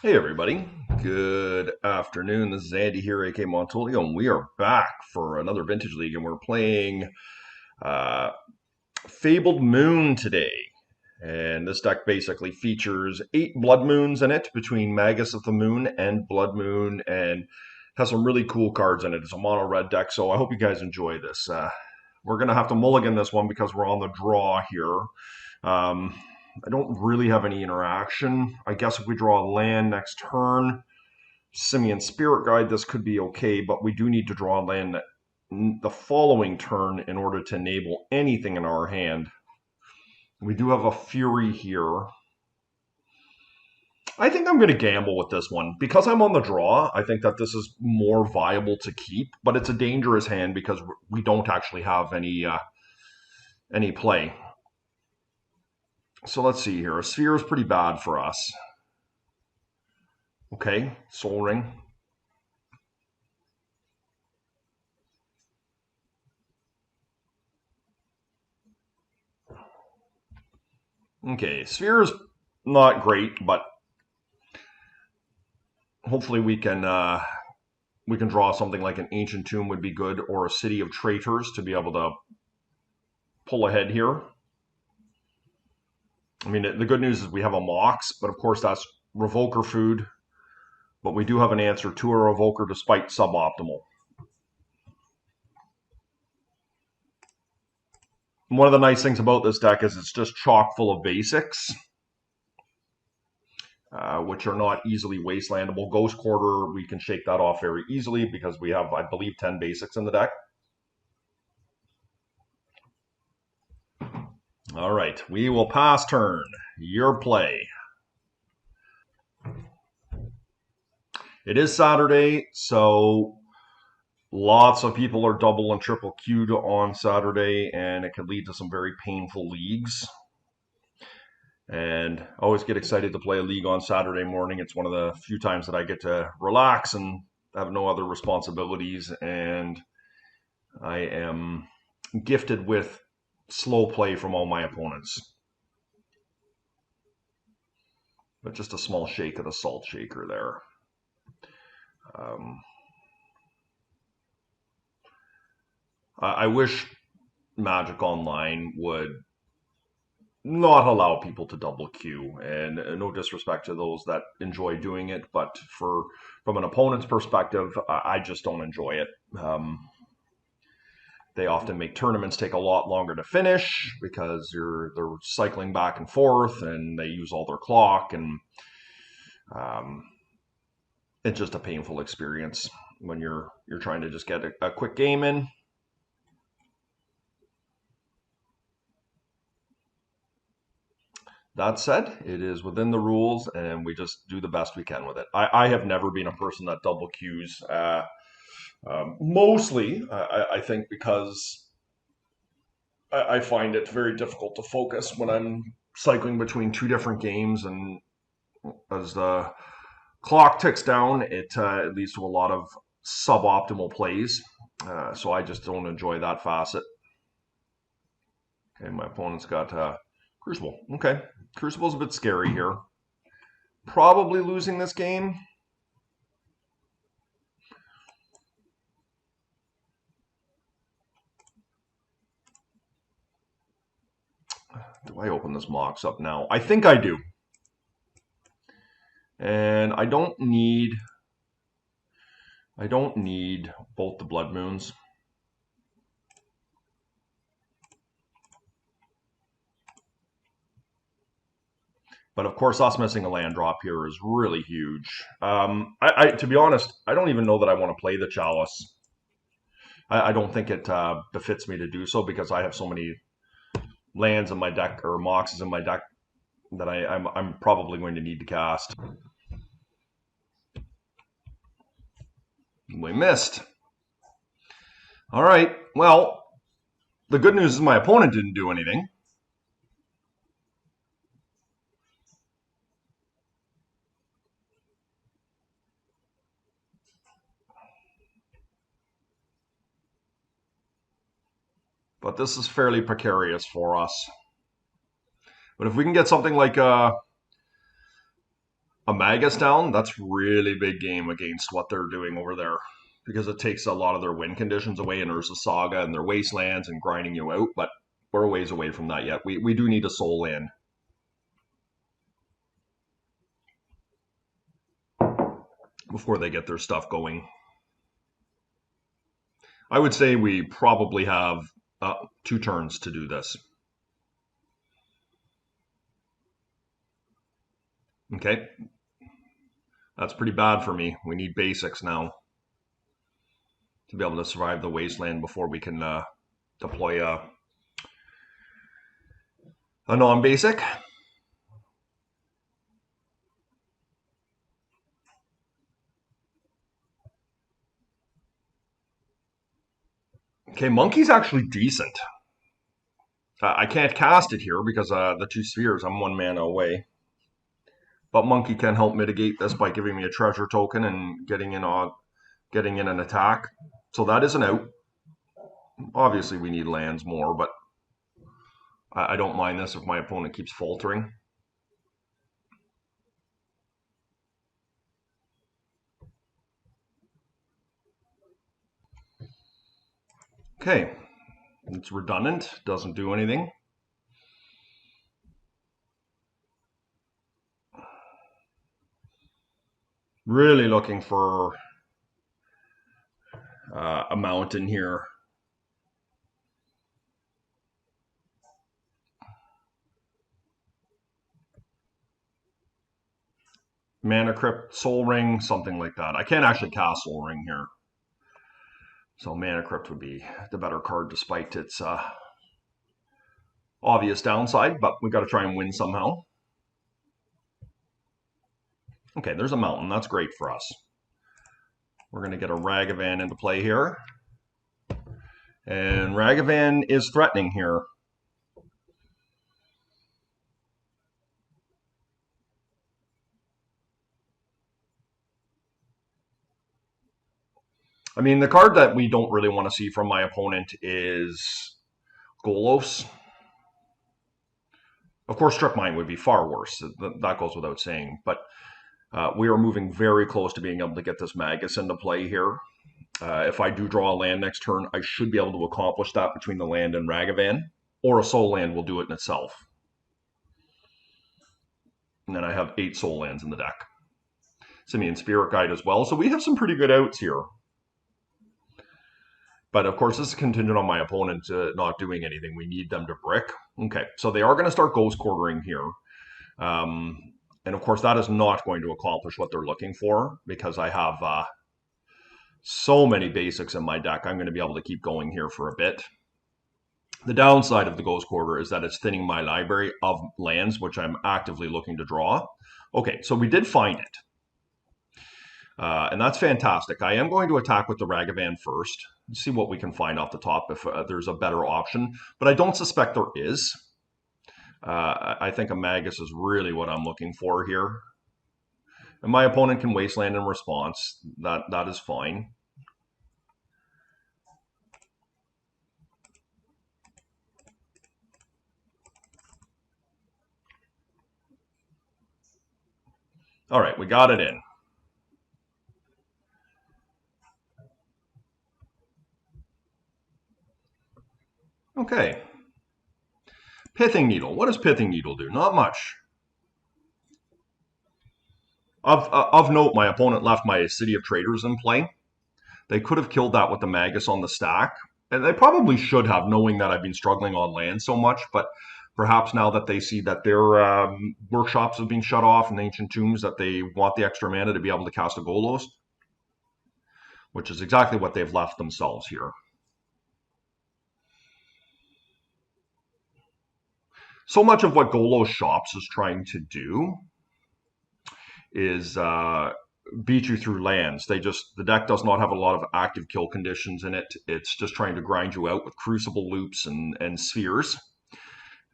Hey everybody, good afternoon. This is Andy here, aka Montolio, and we are back for another Vintage League, and we're playing uh, Fabled Moon today. And this deck basically features 8 Blood Moons in it, between Magus of the Moon and Blood Moon, and has some really cool cards in it. It's a mono red deck, so I hope you guys enjoy this. We're going to have to mulligan this one because we're on the draw here. Um, I don't really have any interaction. I guess if we draw a land next turn, Simian Spirit Guide, this could be okay, but we do need to draw a land the following turn in order to enable anything in our hand. We do have a Fury here. I think I'm going to gamble with this one. Because I'm on the draw, I think that this is more viable to keep, but it's a dangerous hand because we don't actually have any play. So let's see here. A Sphere is pretty bad for us. Okay, Soul Ring. Okay, Sphere is not great, but hopefully we can draw something like an Ancient Tomb would be good, or a City of Traitors to be able to pull ahead here. I mean, the good news is we have a Mox, but of course that's Revoker food. But we do have an answer to a Revoker despite suboptimal. One of the nice things about this deck is it's just chock full of basics, which are not easily wastelandable. Ghost Quarter, we can shake that off very easily because we have, I believe, 10 basics in the deck. All right, we will pass turn. Your play. It is Saturday, so lots of people are double and triple queued on Saturday, and it could lead to some very painful leagues. And I always get excited to play a league on Saturday morning. It's one of the few times that I get to relax and have no other responsibilities, and I am gifted with slow play from all my opponents. But just a small shake of the salt shaker there. Um, I wish Magic Online would not allow people to double queue, and no disrespect to those that enjoy doing it, but from an opponent's perspective, I just don't enjoy it. They often make tournaments take a lot longer to finish because they're cycling back and forth, and they use all their clock, and um, it's just a painful experience when you're trying to just get a quick game in. That said, it is within the rules, and we just do the best we can with it. I have never been a person that double queues. Mostly, I think because I find it very difficult to focus when I'm cycling between two different games, and as the clock ticks down, it leads to a lot of suboptimal plays. So I just don't enjoy that facet. Okay, my opponent's got Crucible. Okay, Crucible's a bit scary here. Probably losing this game. Do I open this Mox up now? I think I do. And I don't need both the Blood Moons. But of course, us missing a land drop here is really huge. To be honest, I don't even know that I want to play the Chalice. I don't think it befits me to do so because I have so many lands in my deck or Moxes in my deck that I'm probably going to need to cast. We missed. All right. Well, the good news is my opponent didn't do anything. But this is fairly precarious for us. But if we can get something like a Magus down, that's really big game against what they're doing over there. Because it takes a lot of their win conditions away in Urza Saga and their wastelands and grinding you out, but we're a ways away from that yet. We do need a soul land before they get their stuff going. I would say we probably have 2 turns to do this. Okay, that's pretty bad for me. We need basics now to be able to survive the wasteland before we can deploy a non-basic. Okay, Monkey's actually decent. I can't cast it here because the 2 spheres, I'm 1 mana away. But Monkey can help mitigate this by giving me a treasure token and getting in an attack. So that is an out. Obviously, we need lands more, but I don't mind this if my opponent keeps faltering. Okay, it's redundant, doesn't do anything. Really looking for a mountain here. Mana Crypt, Soul Ring, something like that. I can't actually cast Soul Ring here. So Mana Crypt would be the better card despite its obvious downside, but we got to try and win somehow. Okay, there's a mountain. That's great for us. We're going to get a Ragavan into play here. And Ragavan is threatening here. I mean, the card that we don't really want to see from my opponent is Golos. Of course, Strip Mine would be far worse. That goes without saying. But we are moving very close to being able to get this Magus into play here. If I do draw a land next turn, I should be able to accomplish that between the land and Ragavan. Or a soul land will do it in itself. And then I have 8 soul lands in the deck. Simian Spirit Guide as well. So we have some pretty good outs here. But of course, this is contingent on my opponent not doing anything. We need them to brick. Okay, so they are going to start Ghost Quartering here. And of course, that is not going to accomplish what they're looking for because I have so many basics in my deck. I'm going to be able to keep going here for a bit. The downside of the Ghost Quarter is that it's thinning my library of lands, which I'm actively looking to draw. Okay, so we did find it. And that's fantastic. I am going to attack with the Ragavan first. See what we can find off the top if there's a better option. But I don't suspect there is. I think a Magus is really what I'm looking for here. And my opponent can Wasteland in response. That is fine. All right, we got it in. Okay. Pithing Needle. What does Pithing Needle do? Not much. Of note, my opponent left my City of Traders in play. They could have killed that with the Magus on the stack. And they probably should have, knowing that I've been struggling on land so much. But perhaps now that they see that their workshops have been shut off and Ancient Tombs, that they want the extra mana to be able to cast a Golos. Which is exactly what they've left themselves here. So much of what Golos Shops is trying to do is beat you through lands. The deck does not have a lot of active kill conditions in it. It's just trying to grind you out with Crucible Loops and Spheres.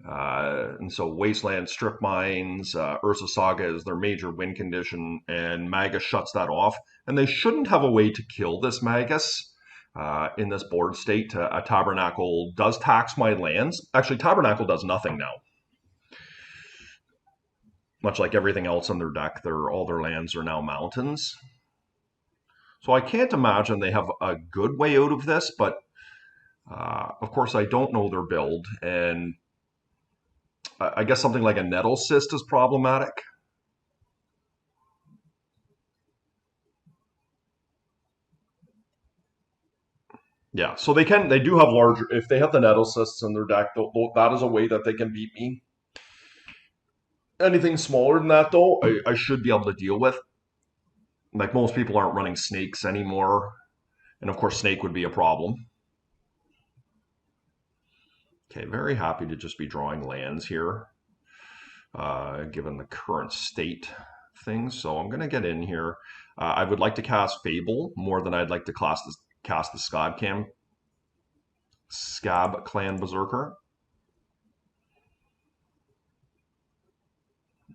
And so Wasteland, Strip Mines, Urza Saga is their major win condition, and Magus shuts that off. And they shouldn't have a way to kill this Magus. In this board state, a Tabernacle does tax my lands. Actually, Tabernacle does nothing now. much like everything else on their deck, all their lands are now mountains. So I can't imagine they have a good way out of this, but of course I don't know their build, and I guess something like a Nettle Cyst is problematic. Yeah, so they do have larger, if they have the Nettle Cysts in their deck, that is a way that they can beat me. Anything smaller than that, though, I should be able to deal with. Like, most people aren't running snakes anymore, and of course snake would be a problem. Okay, very happy to just be drawing lands here, given the current state of things. So I'm going to get in here. I would like to cast Fable more than I'd like to cast the Scab Clan Berserker.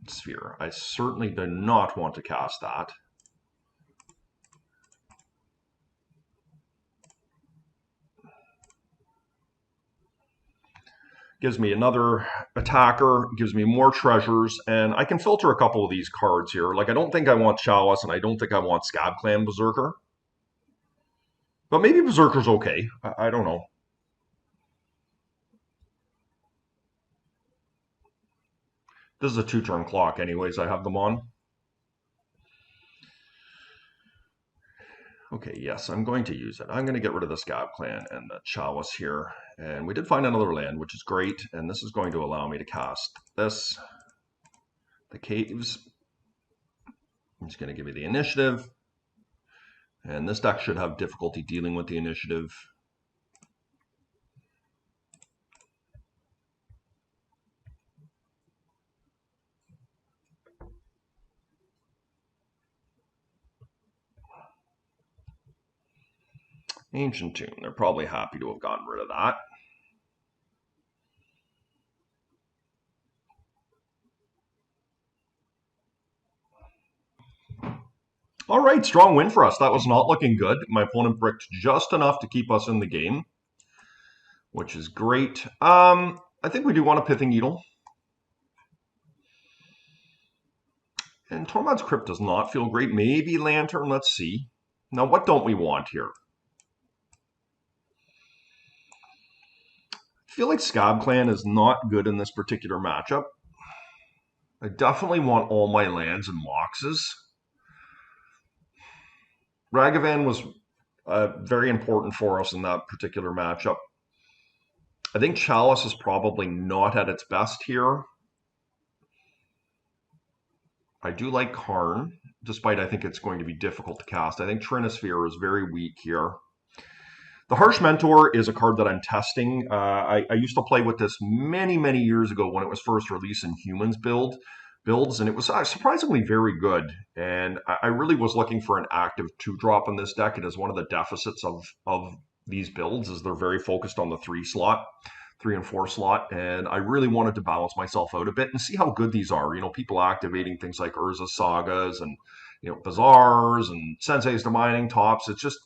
Sphere. I certainly do not want to cast that. Gives me another attacker, gives me more treasures, and I can filter a couple of these cards here. Like, I don't think I want Chalice, and I don't think I want Scab Clan Berserker. But maybe Berserker's okay. I don't know. This is a 2-turn clock anyways, I have them on. Okay, yes, I'm going to use it. I'm going to get rid of the Scab Clan and the Chalice here. And we did find another land, which is great. And this is going to allow me to cast this. The Caves. It's going to give me the initiative. And this deck should have difficulty dealing with the initiative. Ancient Tomb. They're probably happy to have gotten rid of that. All right, strong win for us. That was not looking good. My opponent bricked just enough to keep us in the game, which is great. I think we do want a Pithing Needle. And Tormod's Crypt does not feel great. Maybe Lantern, let's see. Now, what don't we want here? I feel like Scab Clan is not good in this particular matchup. I definitely want all my lands and Moxes. Ragavan was very important for us in that particular matchup. I think Chalice is probably not at its best here. I do like Karn, despite I think it's going to be difficult to cast. I think Trinisphere is very weak here. The Harsh Mentor is a card that I'm testing. I used to play with this many, many years ago when it was first released in Humans builds, and it was surprisingly very good. And I really was looking for an active 2-drop in this deck. It is one of the deficits of these builds, is they're very focused on the 3 and 4 slot, and I really wanted to balance myself out a bit and see how good these are. You know, people activating things like Urza Sagas and, you know, Bazaars and Sensei's Demining Tops. It's just,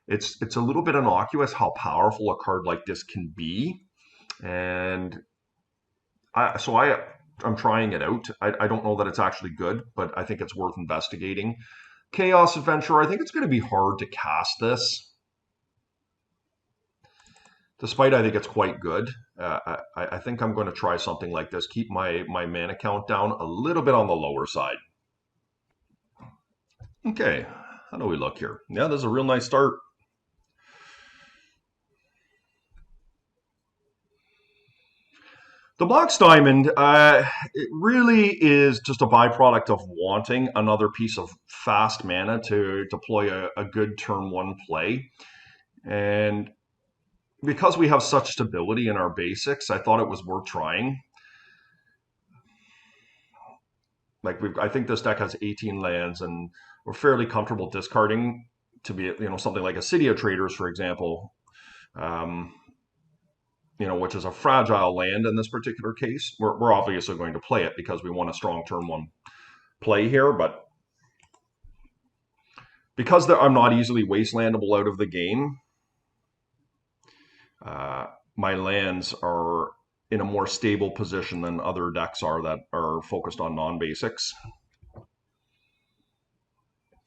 it's a little bit innocuous how powerful a card like this can be. And I'm trying it out. I don't know that it's actually good, but I think it's worth investigating. Chaos Adventure, I think it's going to be hard to cast this. Despite I think it's quite good. I think I'm going to try something like this. Keep my mana count down a little bit on the lower side. Okay, how do we look here? Yeah, this is a real nice start. The Box Diamond, it really is just a byproduct of wanting another piece of fast mana to deploy a good turn 1 play. And because we have such stability in our basics, I thought it was worth trying. Like, I think this deck has 18 lands, and we're fairly comfortable discarding to be, you know, something like a City of Traders, for example. You know, which is a fragile land in this particular case. We're obviously going to play it because we want a strong turn 1 play here, but because I'm not easily wastelandable out of the game, my lands are in a more stable position than other decks are that are focused on non-basics.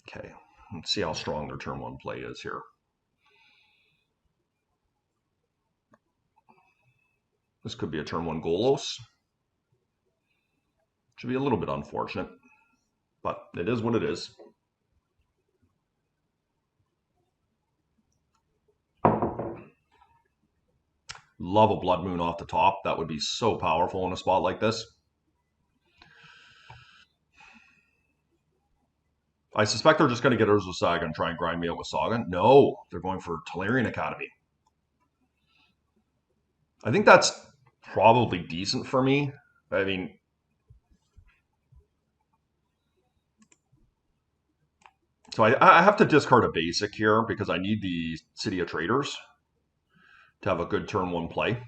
Okay, let's see how strong their turn one play is here. This could be a turn one Golos. Should be a little bit unfortunate, but it is what it is. Love a Blood Moon off the top. That would be so powerful in a spot like this. I suspect they're just going to get Urza Saga and try and grind me out with Saga. No, they're going for Tolarian Academy. I think that's probably decent for me. I mean, so I have to discard a basic here because I need the City of Traders to have a good turn one play.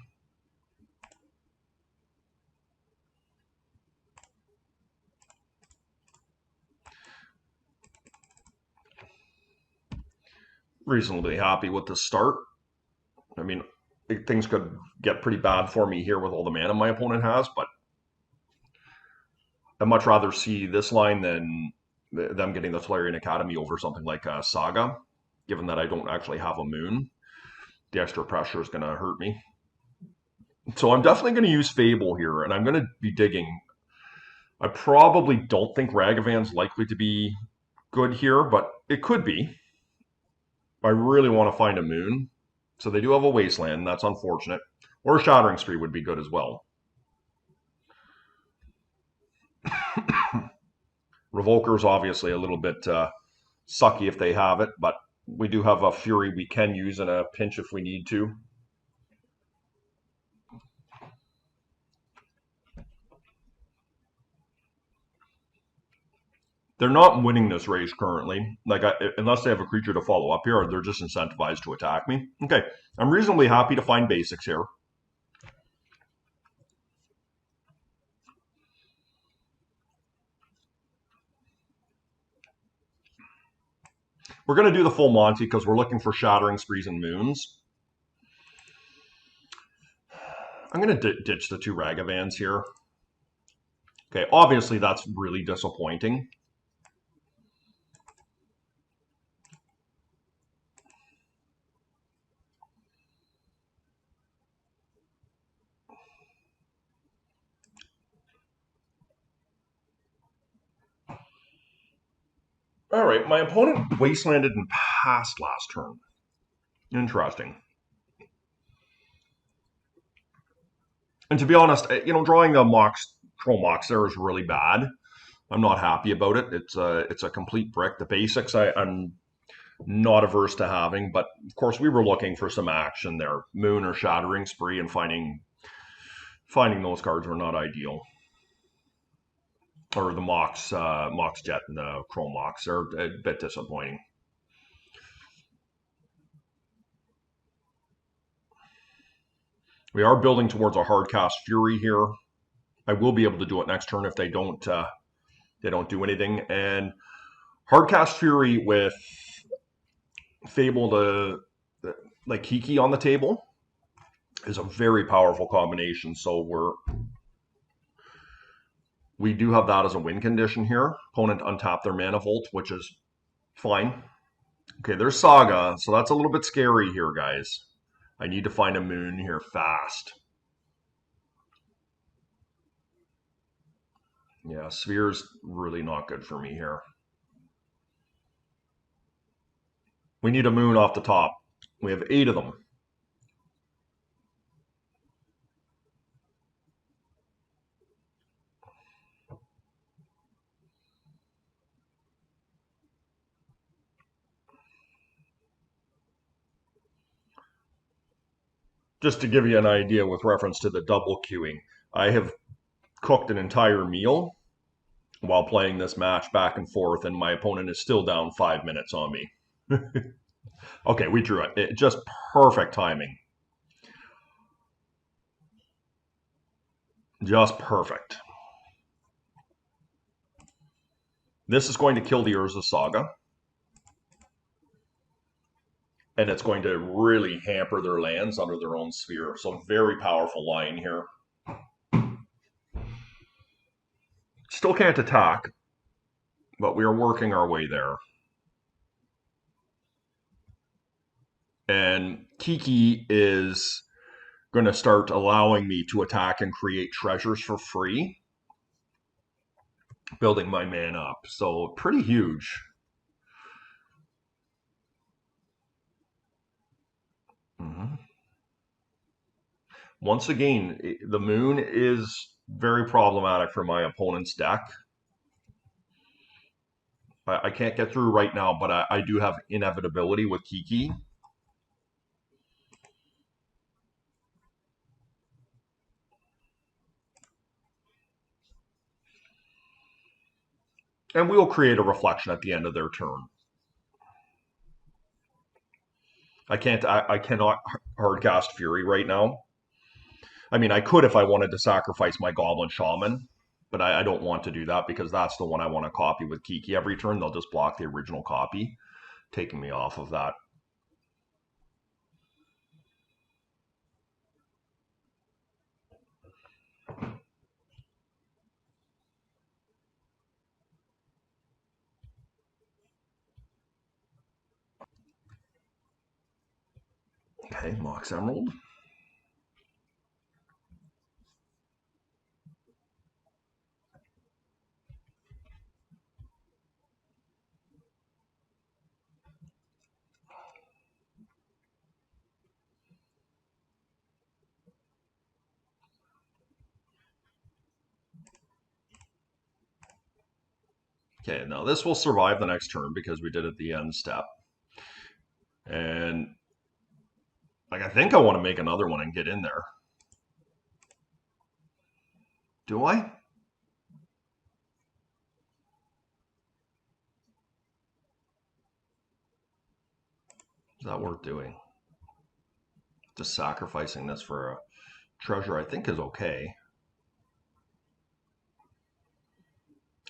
Reasonably happy with the start. I mean, things could get pretty bad for me here with all the mana my opponent has, but I'd much rather see this line than them getting the Tolarian Academy over something like Saga, given that I don't actually have a Moon. The extra pressure is going to hurt me. So I'm definitely going to use Fable here, and I'm going to be digging. I probably don't think Ragavan's likely to be good here, but it could be. I really want to find a Moon. So they do have a Wasteland, that's unfortunate. Or a Shattering Spree would be good as well. Revoker's obviously a little bit sucky if they have it, but we do have a Fury we can use in a pinch if we need to. They're not winning this race currently. Like, unless they have a creature to follow up here, they're just incentivized to attack me. Okay, I'm reasonably happy to find basics here. We're going to do the full Monty because we're looking for Shattering Sprees and Moons. I'm going to ditch the two Ragavans here. Okay, obviously that's really disappointing. All right, my opponent wastelanded and passed last turn. Interesting. And to be honest, drawing the Troll Mox there is really bad. I'm not happy about it. It's a complete brick. The basics I'm not averse to having, but of course we were looking for some action there. Moon or Shattering Spree, and finding those cards were not ideal. Or the Mox Jet and the Chrome Mox are a bit disappointing. We are building towards a Hardcast Fury here. I will be able to do it next turn if they don't do anything. And Hardcast Fury with Fabled like Kiki on the table is a very powerful combination. So we do have that as a win condition here. Opponent untap their Mana Vault, which is fine. Okay, there's Saga, so that's a little bit scary here, guys. I need to find a Moon here fast. Yeah, Sphere's really not good for me here. We need a Moon off the top. We have 8 of them. Just to give you an idea with reference to the double queuing, I have cooked an entire meal while playing this match back and forth, and my opponent is still down 5 minutes on me. Okay, we drew it. Just perfect timing. Just perfect. This is going to kill the Urza Saga. And it's going to really hamper their lands under their own sphere. So very powerful line here. Still can't attack, but we are working our way there. And Kiki is going to start allowing me to attack and create treasures for free, building my man up. So pretty huge. Mm-hmm. Once again, the moon is very problematic for my opponent's deck. I can't get through right now, but I do have inevitability with Kiki. And we will create a reflection at the end of their turn. I cannot hardcast Fury right now. I mean, I could if I wanted to sacrifice my Goblin Shaman, but I don't want to do that because that's the one I want to copy with Kiki every turn. They'll just block the original copy, taking me off of that. Okay, Mox Emerald. Okay, now this will survive the next turn because we did it the end step. And like I think I want to make another one and get in there. Do I? Is that worth doing? Just sacrificing this for a treasure I think is okay.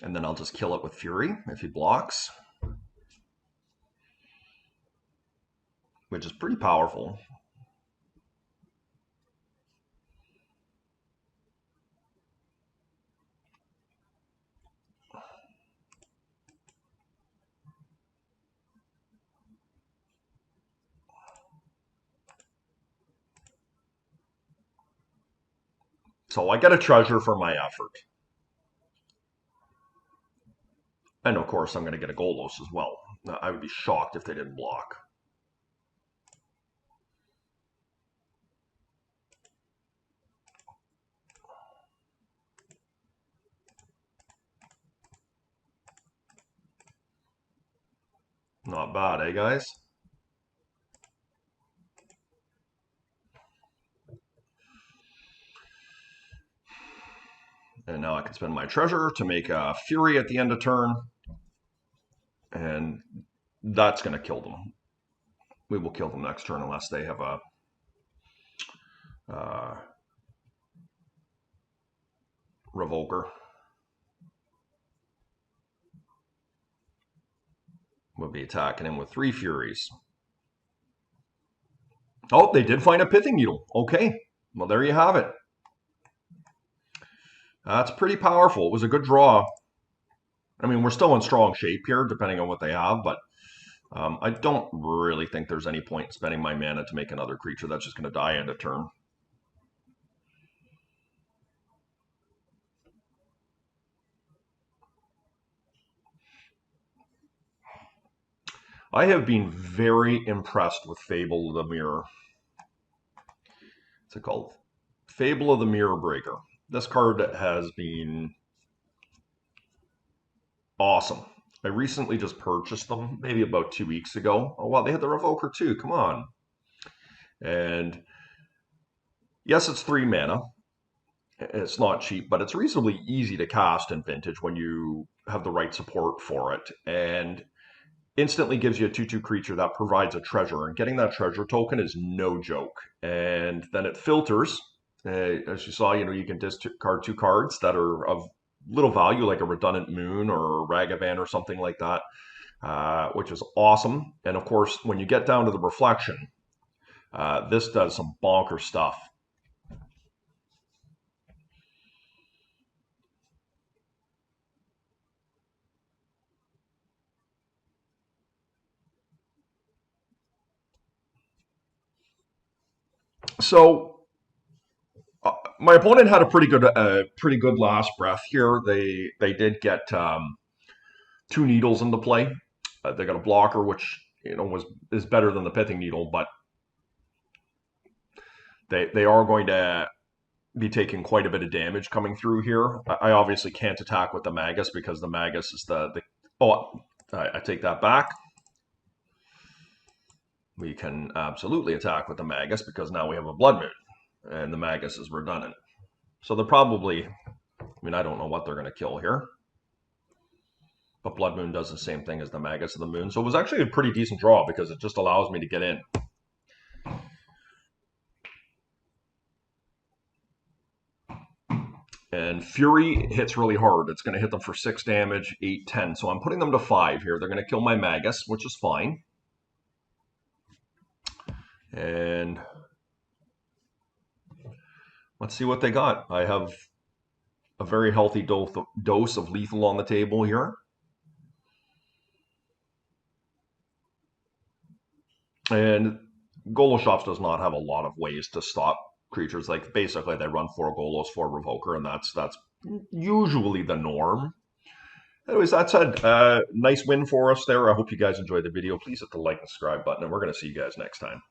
And then I'll just kill it with Fury if he blocks, which is pretty powerful. So I get a treasure for my effort. And of course, I'm going to get a Golos as well. I would be shocked if they didn't block. Not bad, eh, guys? And now I can spend my treasure to make a Fury at the end of turn. And that's going to kill them. We will kill them next turn unless they have a Revoker. We'll be attacking him with 3 Furies. Oh, they did find a Pithing Needle. Okay, well, there you have it. That's pretty powerful. It was a good draw. I mean, we're still in strong shape here, depending on what they have, but I don't really think there's any point in spending my mana to make another creature that's just going to die end of turn. I have been very impressed with Fable of the Mirror. What's it called? Fable of the Mirror Breaker. This card has been awesome. I recently just purchased them, maybe about 2 weeks ago. Oh, wow, they had the Revoker too. Come on. And yes, it's 3 mana. It's not cheap, but it's reasonably easy to cast in Vintage when you have the right support for it. And instantly gives you a 2/2 creature that provides a treasure. And getting that treasure token is no joke. And then it filters. As you saw, you can discard 2 cards that are of little value, like a Redundant Moon or a Ragavan or something like that, which is awesome. And of course, when you get down to the reflection, this does some bonker stuff. So my opponent had a pretty good last breath here. They did get two needles into play. They got a blocker, which is better than the pithing needle, but they are going to be taking quite a bit of damage coming through here. I obviously can't attack with the Magus because the Magus is the oh, I take that back. We can absolutely attack with the Magus because now we have a Blood Moon, and the Magus is redundant. So they're probably, I mean, I don't know what they're going to kill here. But Blood Moon does the same thing as the Magus of the Moon. So it was actually a pretty decent draw because it just allows me to get in. And Fury hits really hard. It's going to hit them for 6 damage, 8, 10. So I'm putting them to 5 here. They're going to kill my Magus, which is fine. And let's see what they got. I have a very healthy dose of lethal on the table here. And Goloshops does not have a lot of ways to stop creatures. Like basically they run 4 Golos, 4 Revoker, and that's usually the norm. Anyways, that said, nice win for us there. I hope you guys enjoyed the video. Please hit the like and subscribe button, and we're going to see you guys next time.